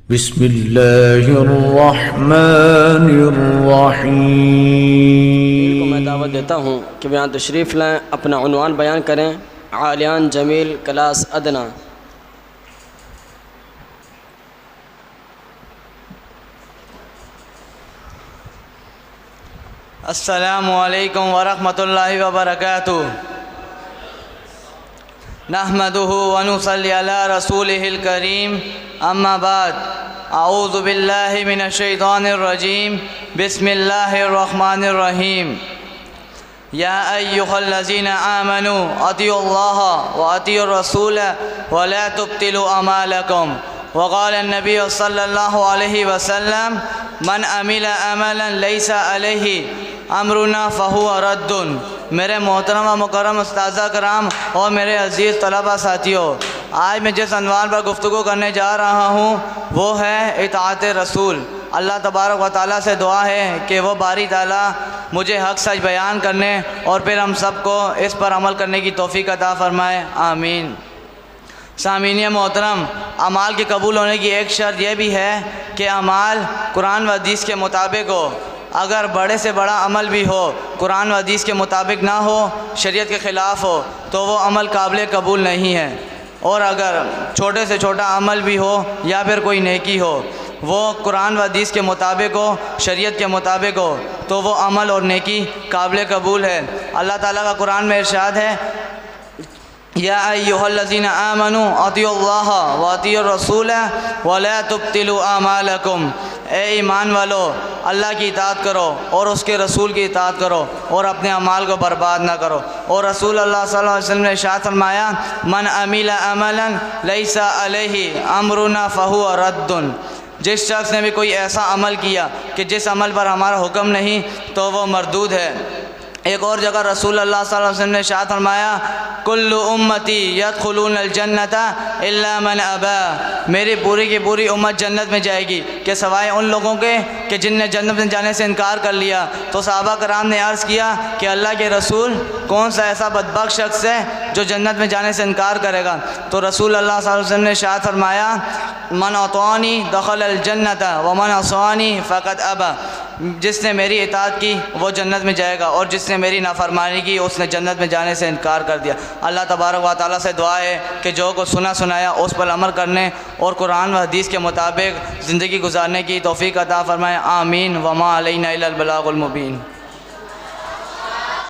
بسم اللہ الرحمن الرحیم۔ کو میں دعوت دیتا ہوں کہ یہاں تشریف لائیں، اپنا عنوان بیان کریں۔ عالیان جمیل کلاس ادنا۔ السلام علیکم ورحمۃ اللہ وبرکاتہ۔ نحمدہ ونصلی علی رسولہ الکریم، اما بعد، اعوذ باللہ من الشیطان الرجیم، بسم اللہ الرحمن الرحیم۔ یا ایہا الذین آمنوا اطیعوا اللہ واطیعوا الرسول ولا تبطلوا اعمالکم۔ وقال النبی صلی اللہ علیہ وسلم من عمل عملا لیس علیہ امرنا فہو رد۔ میرے محترم و مکرم استاذہ کرام اور میرے عزیز طلبہ ساتھیوں، آج میں جس عنوان پر گفتگو کرنے جا رہا ہوں وہ ہے اطاعت رسول۔ اللہ تبارک و تعالیٰ سے دعا ہے کہ وہ باری تعالیٰ مجھے حق سچ بیان کرنے اور پھر ہم سب کو اس پر عمل کرنے کی توفیق عطا فرمائے، آمین۔ سامعین محترم، اعمال کے قبول ہونے کی ایک شرط یہ بھی ہے کہ اعمال قرآن و حدیث کے مطابق ہو۔ اگر بڑے سے بڑا عمل بھی ہو، قرآن و حدیث کے مطابق نہ ہو، شریعت کے خلاف ہو، تو وہ عمل قابل قبول نہیں ہے۔ اور اگر چھوٹے سے چھوٹا عمل بھی ہو یا پھر کوئی نیکی ہو، وہ قرآن و حدیث کے مطابق ہو، شریعت کے مطابق ہو، تو وہ عمل اور نیکی قابل قبول ہے۔ اللہ تعالیٰ کا قرآن میں ارشاد ہے، یا ایہا الذین آمنوا اطیعوا اللہ واطیعوا الرسول ولا تبطلوا اعمالکم۔ اے ایمان والو، اللہ کی اطاعت کرو اور اس کے رسول کی اطاعت کرو اور اپنے اعمال کو برباد نہ کرو۔ اور رسول اللہ صلی اللہ علیہ وسلم نے ارشاد فرمایا، من عمل عملا لیس علیہ امرنا فہو رد۔ جس شخص نے بھی کوئی ایسا عمل کیا کہ جس عمل پر ہمارا حکم نہیں تو وہ مردود ہے۔ ایک اور جگہ رسول اللہ صلی اللہ علیہ وسلم نے ارشاد فرمایا، کل امتی یدخلون الجنت الا من ابا۔ میری پوری کی پوری امت جنت میں جائے گی کہ سوائے ان لوگوں کے کہ جن نے جنت میں جانے سے انکار کر لیا۔ تو صحابہ کرام نے عرض کیا کہ اللہ کے رسول، کون سا ایسا بدبخت شخص ہے جو جنت میں جانے سے انکار کرے گا؟ تو رسول اللہ صلی اللہ علیہ وسلم نے ارشاد فرمایا، من اطاعنی دخل الجنت ومن عصانی فقد ابا۔ جس نے میری اطاعت کی وہ جنت میں جائے گا، اور جس نے میری نافرمانی کی اس نے جنت میں جانے سے انکار کر دیا۔ اللہ تبارک و تعالیٰ سے دعا ہے کہ جو کو سنایا اس پر عمل کرنے اور قرآن و حدیث کے مطابق زندگی گزارنے کی توفیق عطا فرمائے، آمین۔ وما علینا الا البلاغ المبین۔